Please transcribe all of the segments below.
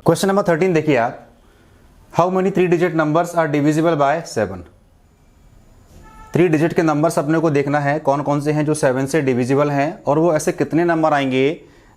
Question number 13 देखिए आप, how many 3 digit numbers are divisible by 7। 3 digit के numbers अपने को देखना है कौन कौन से हैं जो 7 से डिविजिबल हैं, और वो ऐसे कितने नंबर आएंगे।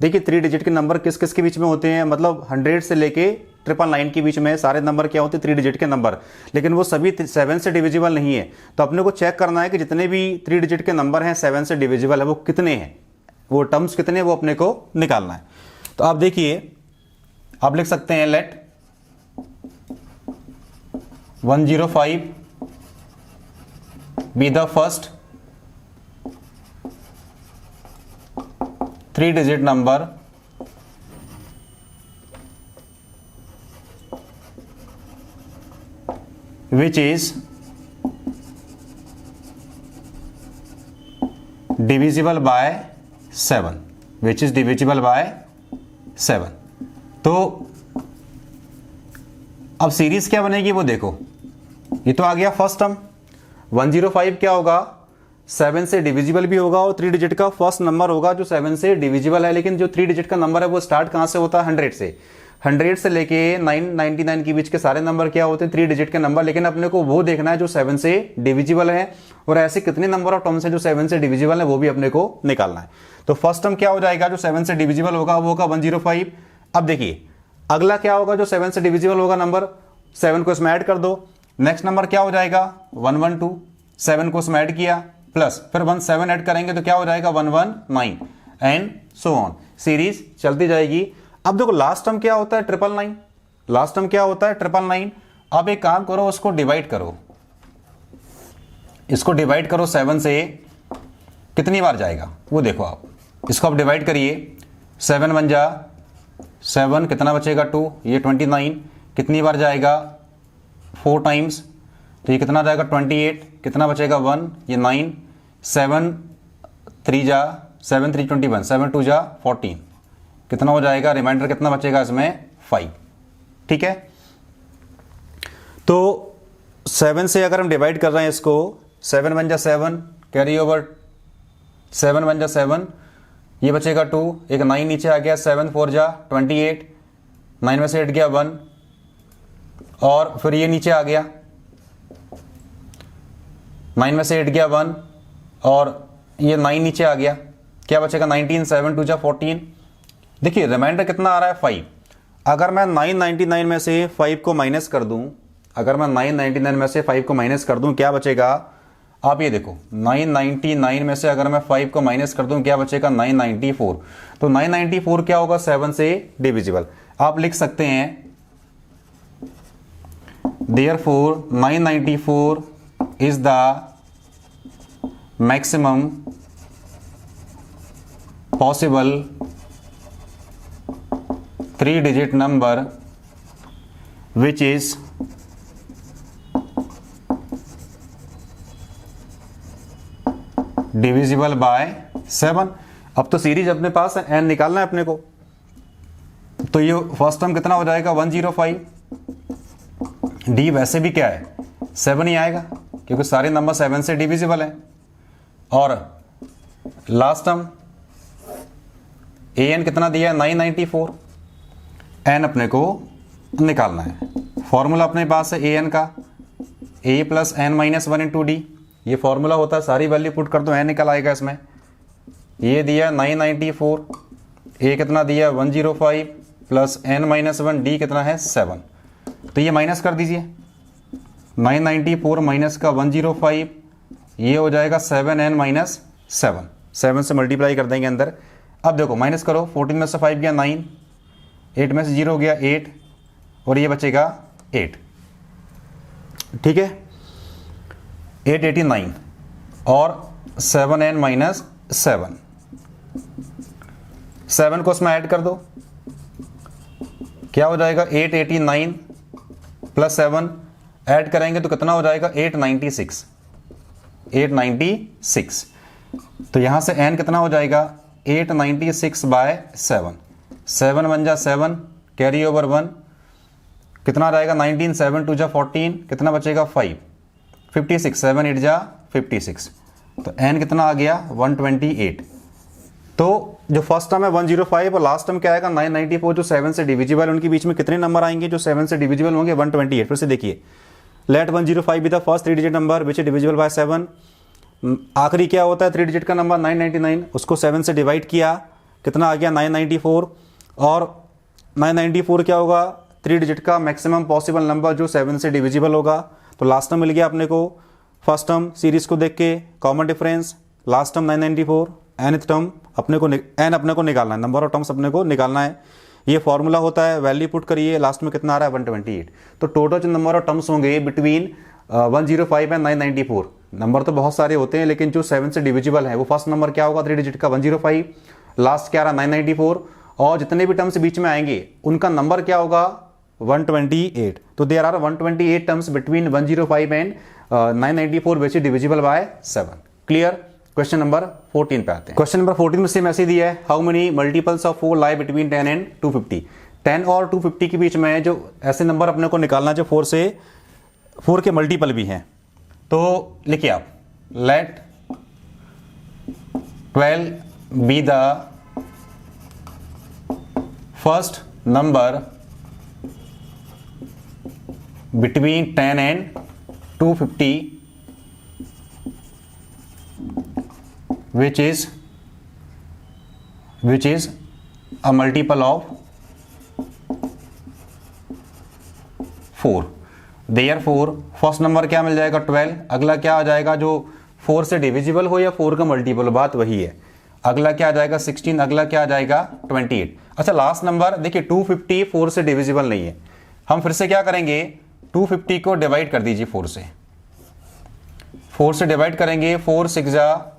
देखिए 3 डिजिट के नंबर किस किस के बीच में होते हैं, मतलब 100 से लेके 999 के बीच में सारे नंबर क्या होते हैं 3 डिजिट के नंबर, लेकिन वो सभी 7 से डिविजिबल नहीं है। तो अपने को चेक करना है कि जितने भी 3 डिजिट के नंबर हैं 7 से डिविजिबल है वो कितने हैं, वो टर्म्स कितने वो अपने को निकालना है। तो आप देखिए, आप लिख सकते हैं let 105 be the first 3 digit number which is divisible by 7, which is divisible by 7। तो अब सीरीज क्या बनेगी वो देखो, ये तो आ गया फर्स्ट टर्म। 105 क्या होगा, 7 से डिविजिबल भी होगा और 3 डिजिट का फर्स्ट नंबर होगा जो 7 से डिविजिबल है, लेकिन जो 3 डिजिट का नंबर है वो स्टार्ट कहां से होता है 100 से। 100 से लेके 999 के बीच के सारे नंबर क्या होते हैं 3 डिजिट के नंबर, लेकिन अपने को वो देखना है जो 7 से डिविजिबल है, और ऐसे कितने नंबर ऑफ टर्म्स हैं जो 7 से डिविजिबल है वो भी अपने को निकालना है। तो फर्स्ट टर्म क्या हो जाएगा जो 7 से डिविजिबल होगा वो होगा 105। अब देखिए अगला क्या होगा जो 7 से डिविजिबल होगा नंबर, 7 को इसमें ऐड कर दो। नेक्स्ट नंबर क्या हो जाएगा 112, 7 को इसमें ऐड किया प्लस फिर 17 ऐड करेंगे तो क्या हो जाएगा 119 एंड सो ऑन, सीरीज चलती जाएगी। अब देखो लास्ट टर्म क्या होता है 999, लास्ट टर्म क्या होता है 999। अब एक काम करो, उसको डिवाइड करो, इसको डिवाइड करो 7 से, कितनी बार जाएगा वो देखो आप, इसको आप डिवाइड करिए। 7 1 जा 7, कितना बचेगा 2, ये 29, कितनी बार जाएगा 4 टाइम्स, तो ये कितना जाएगा 28, कितना बचेगा 1, ये 9, 7 3 जा 7 3 21, 7 2 जा 14, कितना हो जाएगा, रिमाइंडर कितना बचेगा इसमें 5। ठीक है, तो 7 से अगर हम डिवाइड कर रहे हैं इसको, 7 1 जा 7, कैरी ओवर 7 1 जा 7, ये बचेगा 2, एक 9 नीचे आ गया, 7 4 जा 28, 9 में से 8 गया 1, और फिर ये नीचे आ गया 9 में से 8 गया 1, और ये 9 नीचे आ गया, क्या बचेगा 19, 7 2 जा 14। देखिए रिमाइंडर कितना आ रहा है 5। अगर मैं 999 में से 5 को माइनस कर दूं, अगर मैं 999 में से 5 को माइनस कर दूं क्या बचेगा, आप ये देखो 999 में से अगर मैं 5 को माइनस कर दूं क्या बचेगा 994। तो 994 क्या होगा 7 से डिविजिबल। आप लिख सकते हैं therefore 994 is the maximum possible 3 digit number which is divisible by 7। अब तो सीरीज अपने पास है, एन निकालना है अपने को, तो ये फर्स्ट टर्म कितना हो जाएगा 105। डी वैसे भी क्या है 7 ही आएगा क्योंकि सारे नंबर 7 से डिविजिबल है, और लास्ट टर्म ए एन कितना दिया है 994, एन अपने को निकालना है। फॉर्मूला अपने पास है ए एन का, A plus N minus 1 into D, ये फॉर्मूला होता है, सारी वैल्यू पुट कर दो एन निकल आएगा इसमें। ये दिया 994, ए कितना दिया 105 प्लस एन माइनस 1, डी कितना है 7, तो ये माइनस कर दीजिए 994 माइनस का 105, ये हो जाएगा 7n माइनस 7, 7 से मल्टीप्लाई कर देंगे अंदर। अब देखो माइनस करो, 14 में से 5 गया 9, 8 में से 0 गया 8, और ये बचेगा 8। ठीक है, 889 और 7n माइनस 7, 7 को उसमें ऐड कर दो, क्या हो जाएगा 889 प्लस 7 ऐड करेंगे तो कितना हो जाएगा 896, 896। तो यहां से n कितना हो जाएगा 896 बाय 7, 7 1 जा 7, कैरी ओवर 1, कितना आ जाएगा 19, 7 2 जा 14, कितना बचेगा 5, 56, 7 8 जा 56, तो n कितना आ गया 128। तो जो फर्स्ट टर्म है 105 और लास्ट टर्म क्या आएगा 994, जो 7 से डिविजिबल है, उनके बीच में कितने नंबर आएंगे जो 7 से डिविजिबल होंगे? 128। फिर से देखिए, let 105 be the first 3 digit number which is divisible by 7। आखिरी क्या होता है 3 डिजिट का नंबर? 999, उसको 7 से डिवाइड किया, कितना आ गया? 994। और 994 क्या होगा? 3 डिजिट का मैक्सिमम पॉसिबल नंबर जो 7 से डिविजिबल होगा। तो लास्ट टर्म मिल गया अपने को। फर्स्ट टर्म सीरीज को देख के common difference, last term 994, nth term अपने को निकालना है, नंबर ऑफ टर्म्स अपने को निकालना है। ये फॉर्मूला होता है, वैल्यू पुट करिए, लास्ट में कितना आ रहा है? 128। तो टोटल जो नंबर ऑफ टर्म्स होंगे बिटवीन 105 एंड 994, नंबर तो बहुत सारे होते हैं लेकिन जो 7 से डिविजिबल है वो फर्स्ट नंबर क्या होगा 3 डिजिट का 105, लास्ट क्या रहा 994, और जितने भी टर्म्स बीच में आएंगे उनका नंबर क्या होगा 128। तो there are 128 terms between 105 and 994 which is divisible by 7। Clear? Question number 14 पे आते हैं। क्वेश्चन नंबर 14 में सेम ऐसे दिया है, how many multiples of 4 lie between 10 and 250। 10 और 250 के बीच में जो ऐसे नंबर अपने को निकालना जो 4 के मल्टीपल भी हैं। तो लिखिए आप, let 12 be the first number between 10 and 250 which is a multiple of 4। Therefore first number क्या मिल जाएगा 12, अगला क्या आ जाएगा जो 4 से डिविजिबल हो या 4 का मल्टीपल, बात वही है। अगला क्या आ जाएगा 16, अगला क्या आ जाएगा 28। अच्छा लास्ट नंबर देखिए 250 4 से डिविजिबल नहीं है, हम फिर से क्या करेंगे 250 को डिवाइड कर दीजिए 4 से डिवाइड करेंगे, 4 6 जा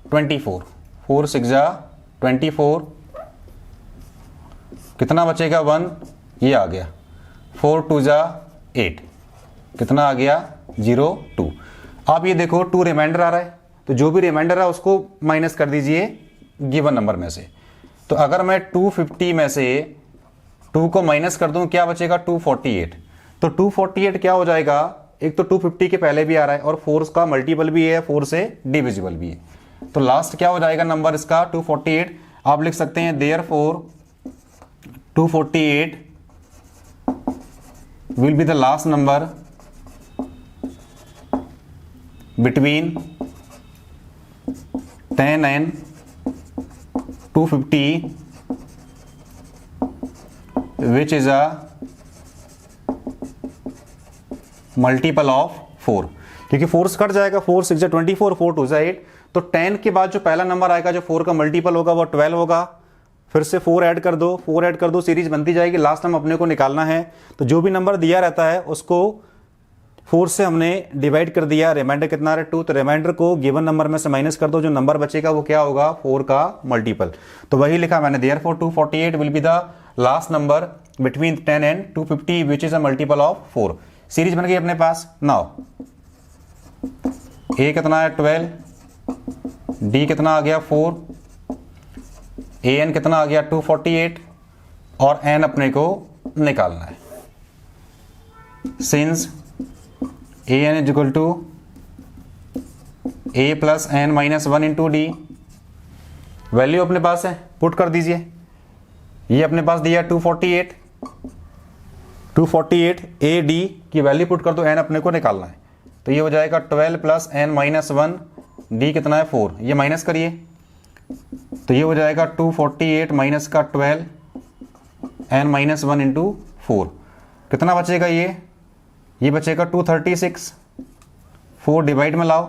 24, 4 6 जा 24, कितना बचेगा 1, ये आ गया, 4 2 जा 8, कितना आ गया 0 2। आप ये देखो 2 रिमाइंडर आ रहा है, तो जो भी रिमाइंडर है उसको माइनस कर दीजिए गिवन नंबर में से। तो अगर मैं 250 में से 2 को माइनस कर दूं क्या बचेगा 248। तो 248 क्या हो जाएगा, एक तो 250 के पहले भी आ रहा है और 4 का मल्टीपल भी है, 4 से डिविजिबल भी है। तो लास्ट क्या हो जाएगा नंबर इसका 248। आप लिख सकते हैं therefore 248 will be the last number between 10 and 250 which is a multiple of 4, क्योंकि 4 से कट जाएगा, 4 6 24, 4 2 8। तो 10 के बाद जो पहला नंबर आएगा जो 4 का मल्टीपल होगा वो 12 होगा, फिर से 4 ऐड कर दो, सीरीज बनती जाएगी, लास्ट टाइम अपने को निकालना है। तो जो भी नंबर दिया रहता है उसको 4 से हमने डिवाइड कर दिया, रिमाइंडर कितना है 2, तो रिमाइंडर को गिवन नंबर में से माइनस कर दो, जो नंबर बचेगा वो क्या होगा 4 का मल्टीपल। तो वही लिखा मैंने, therefore 248 will be the last number between 10 and 250 which is a multiple of 4। Series बन गई अपने पास। नाउ ए कितना है 12, डी कितना आ गया 4, ए एन कितना आ गया 248 और एन अपने को निकालना है। Since a n is equal to a plus N minus 1 into d, value अपने पास है, पुट कर दीजिए। ये अपने पास दिया 248 ए डी की वैल्यू पुट कर दो, एन अपने को निकालना है। तो ये हो जाएगा 12 प्लस एन माइनस 1, डी कितना है 4, ये माइनस करिए तो ये हो जाएगा 248 माइनस का 12 एन माइनस 1 इंटू 4, कितना बचेगा ये बचेगा 236। 4 डिवाइड में लाओ,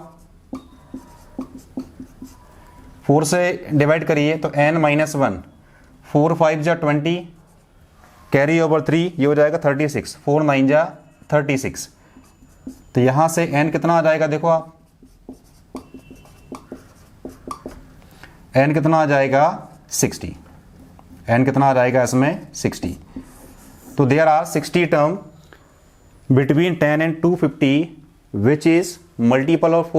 4 से डिवाइड करिए तो n माइनस 1, 4 5 जा 20, कैरी ओवर 3, ये हो जाएगा 36, 4 9 जा 36। तो यहां से n कितना आ जाएगा, देखो आप n कितना आ जाएगा 60, n कितना आ जाएगा इसमें 60। तो there are 60 term between 10 and 250 which is multiple of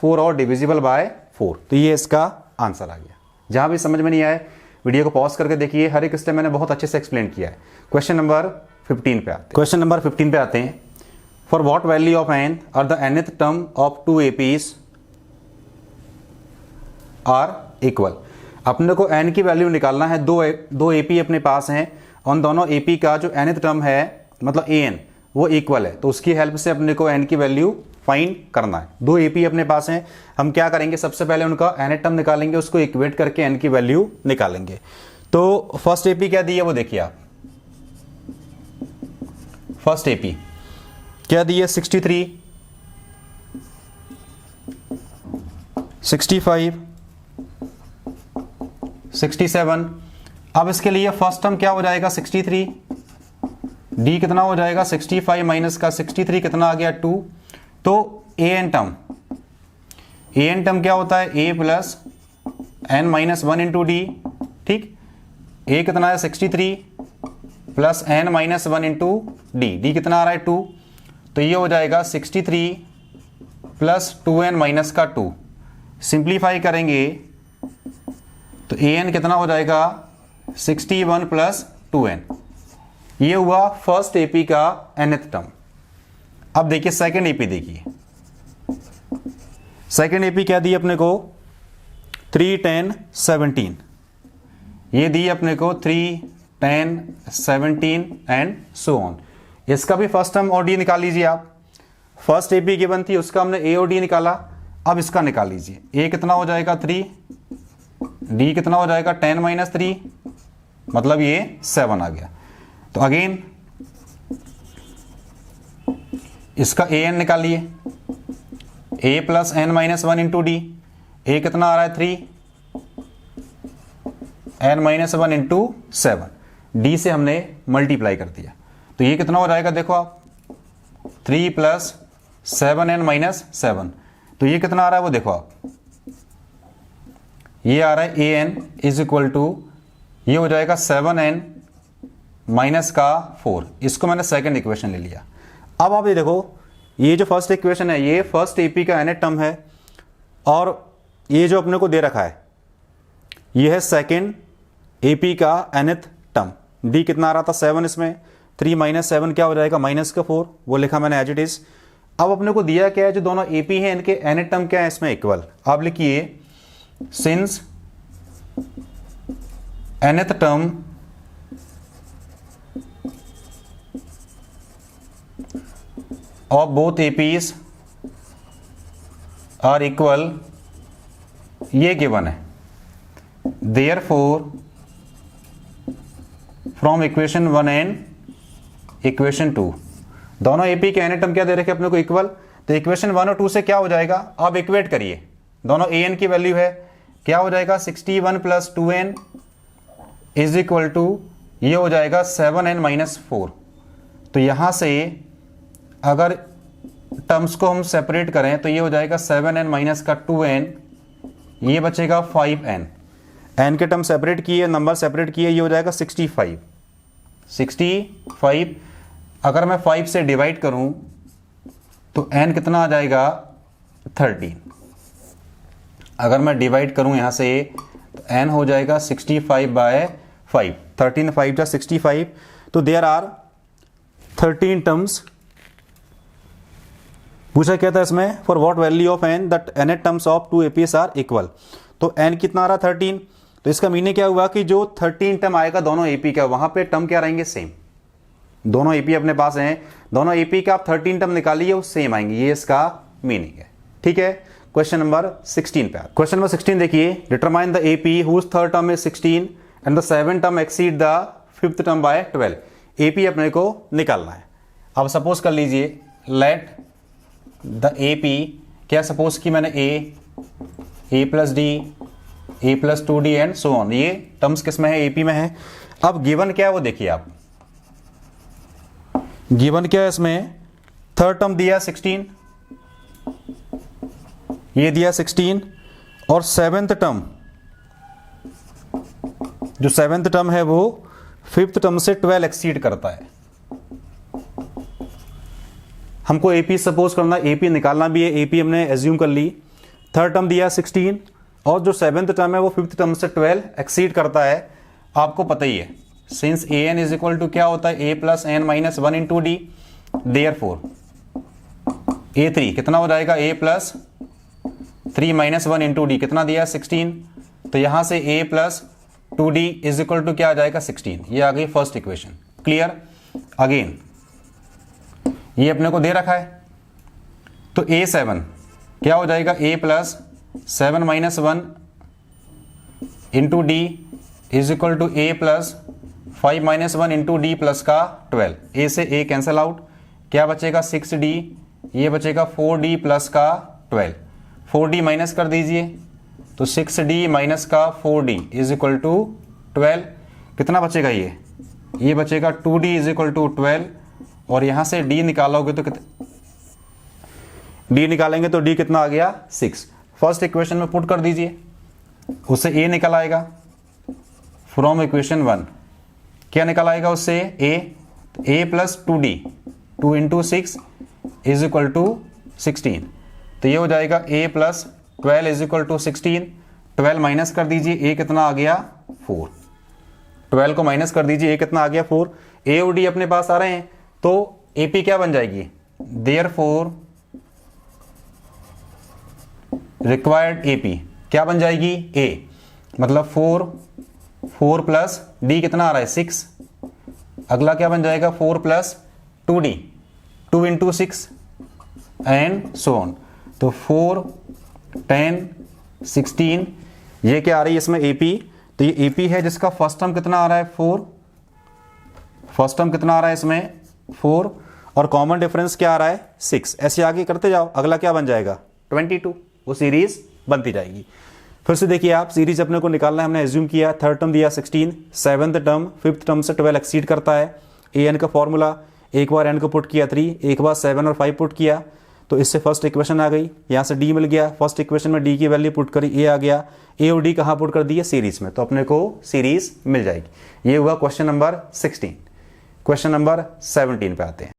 4 और डिविजिबल बाय 4। तो ये इसका आंसर आ गया। जहां भी समझ में नहीं आए वीडियो को पॉज करके देखिए, हर एक स्टेप मैंने बहुत अच्छे से एक्सप्लेन किया है। क्वेश्चन नंबर 15 पे आते हैं। For what value of n और the nth term of 2 APs are equal. अपने को n की वैल्यू निकालना है, दो AP अपने पास हैं, उन दोनों AP का जो nth टर्म है मतलब an वो इक्वल है, तो उसकी हेल्प से अपने को n की वैल्यू फाइंड करना है। दो AP अपने पास हैं, हम क्या करेंगे, सबसे पहले उनका nth टर्म निकालेंगे, उसको इक्वेट करके n की वैल्यू निकालेंगे। तो फर्स्ट AP क्या दी है वो देखिए आप, फर्स्ट AP क्या दी है 63, 65, 67। अब इसके लिए फर्स्ट टर्म क्या हो जाएगा 63, डी कितना हो जाएगा 65 माइनस का 63 कितना आ गया 2। तो an टर्म क्या होता है a plus n minus 1 into D, ठीक। a कितना है 63 plus n minus 1 into d कितना आ रहा है 2, तो ये हो जाएगा 63 प्लस 2n माइनस का 2। सिंप्लीफाई करेंगे तो an कितना हो जाएगा 61 प्लस 2n। ये हुआ फर्स्ट AP का nth टर्म। अब देखिए सेकंड AP, देखिए सेकंड AP क्या दी अपने को 3, 10, 17, ये दी अपने को 3, 10, 17 एंड सो ऑन। इसका भी फर्स्ट टर्म और डी निकाल लीजिए आप। फर्स्ट AP गिवन थी, उसका हमने A और D निकाला, अब इसका निकाल लीजिए। A कितना हो जाएगा 3, D कितना हो जाएगा 10 माइनस 3, मतलब ये 7 आ गया। तो अगेन इसका an निकालिए, a plus n minus 1 into D, a कितना आ रहा है 3, n माइनस 1 इंटू 7, डी से हमने मल्टीप्लाई कर दिया, तो ये कितना हो जाएगा देखो आप 3 प्लस 7n माइनस 7, तो ये कितना आ रहा है वो देखो आप, ये आ रहा है an इज इक्वल टू, ये हो जाएगा 7n माइनस का 4। इसको मैंने सेकंड इक्वेशन ले लिया। अब आप ये देखो, ये जो फर्स्ट इक्वेशन है ये फर्स्ट AP का nth टर्म है, और ये जो अपने को दे रखा है ये है सेकंड AP का nth टर्म। d कितना आ रहा था 7, इसमें 3 माइनस 7 क्या हो जाएगा माइनस का 4, वो लिखा मैंने एज इट इज। अब अपने को दिया क्या है, जो दोनों AP हैं इनके nth टर्म क्या है इसमें इक्वल। आप लिखिए since nth term of both APs are equal, ये गिवन है। Therefore from equation 1 and equation 2, दोनों AP के nth टर्म क्या दे रखे अपने को इक्वल, तो इक्वेशन 1 और 2 से क्या हो जाएगा, आप इक्वेट करिए, दोनों an की वैल्यू है, क्या हो जाएगा 61 plus 2n is equal to, ये हो जाएगा 7n माइनस 4। तो यहां से अगर टर्म्स को हम सेपरेट करें तो ये हो जाएगा 7n माइनस का 2n, ये बचेगा 5n, n के टर्म सेपरेट किए, नंबर सेपरेट किए, ये हो जाएगा 65। अगर मैं 5 से डिवाइड करूं तो n कितना आ जाएगा 13। अगर मैं डिवाइड करूं यहां से तो n हो जाएगा 65 बाय 5, 13 5 जा 65, तो देयर आर 13 टर्म्स। पूछा क्या था इसमें, for what value of n that nth terms of 2 APs are equal. तो n कितना आ रहा 13, तो इसका मीनिंग क्या हुआ कि जो 13 टर्म आएगा दोनों AP का, वहां पे टर्म क्या रहेंगे सेम। दोनों AP अपने पास हैं, दोनों AP का आप 13 टर्म निकालिए वो सेम आएंगे, ये इसका मीनिंग है। ठीक है, क्वेश्चन नंबर 16 पे। क्वेश्चन नंबर 16 देखिए, determine the AP whose third term is 16 and the seventh term exceed the fifth term by 12। AP अपने को निकालना है। अब सपोज कर लीजिए लेट द AP, क्या सपोज कि मैंने a plus D, a plus 2d and so on, ये टर्म्स किस में है AP में है। अब गिवन क्या है वो देखिए आप, गिवन क्या है इसमें, थर्ड टर्म दिया 16, ये दिया 16, और सेवेंथ टर्म, जो सेवेंथ टर्म है वो फिफ्थ टर्म से 12 एक्सीड करता है। हमको AP सपोज करना, AP निकालना भी है, AP हमने एज्यूम कर ली। थर्ड टर्म दिया 16 और जो सेवेंथ टर्म है वो फिफ्थ टर्म से 12 एक्सीड करता है। आपको पता ही है since an is equal to क्या होता है a plus n minus 1 into d, therefore a3 कितना हो जाएगा a plus 3 minus 1 into d, कितना दिया 16, तो यहां से a plus 2d is equal to क्या आ जाएगा 16। ये आ गई फर्स्ट इक्वेशन। क्लियर। अगेन ये अपने को दे रखा है, तो a7 क्या हो जाएगा, a plus 7 minus 1 into d is equal to a plus 5 minus 1 into d plus का 12। a से a कैंसिल आउट, क्या बचेगा 6d, ये बचेगा 4d प्लस का 12। 4d माइनस कर दीजिए, तो 6d माइनस का 4d इज इक्वल टू 12। कितना बचेगा, ये बचेगा 2d इज इक्वल टू 12। और यहां से d निकालोगे तो d निकालेंगे तो d कितना आ गया 6। फर्स्ट इक्वेशन में पुट कर दीजिए, उससे a निकल आएगा फ्रॉम इक्वेशन 1। क्या निकल आएगा उससे, a plus 2d 2 into 6 is equal to 16। तो ये हो जाएगा a plus 12 is equal to 16। 12 minus कर दीजिए, a कितना आ गया 4। 12 को माइनस कर दीजिए, a कितना आ गया 4। a और d अपने पास आ रहे हैं, तो AP क्या बन जाएगी, देयरफॉर रिक्वायर्ड AP क्या बन जाएगी, a मतलब 4 प्लस d कितना आ रहा है 6। अगला क्या बन जाएगा 4 plus 2d 2 into 6 and so on. तो 4 10 16 ये क्या आ रही है इसमें AP। तो ये AP है जिसका फर्स्ट टर्म कितना आ रहा है 4, फर्स्ट टर्म कितना आ रहा है इसमें 4, और कॉमन डिफरेंस क्या आ रहा है 6। ऐसे आगे करते जाओ, अगला क्या बन जाएगा 22। वो सीरीज बनती जाएगी। फिर से देखिए आप, सीरीज अपने को निकालना है, हमने एज्यूम किया थर्ड टर्म दिया 16, सेवन्थ टर्म फिफ्थ टर्म से 12 एक्सीड करता है। an का फॉर्मूला, एक बार n को पुट किया 3, एक बार 7 और 5 पुट किया, तो इससे फर्स्ट इक्वेशन आ गई। यहाँ से d मिल गया, फर्स्ट इक्वेशन में d की वैल्यू पुट करी, a आ गया। a और d कहाँ पुट कर दिया, सीरीज में, तो अपने को सीरीज मिल जाएगी। ये हुआ क्वेश्चन नंबर 16। क्वेश्चन नंबर 17 पे आते हैं।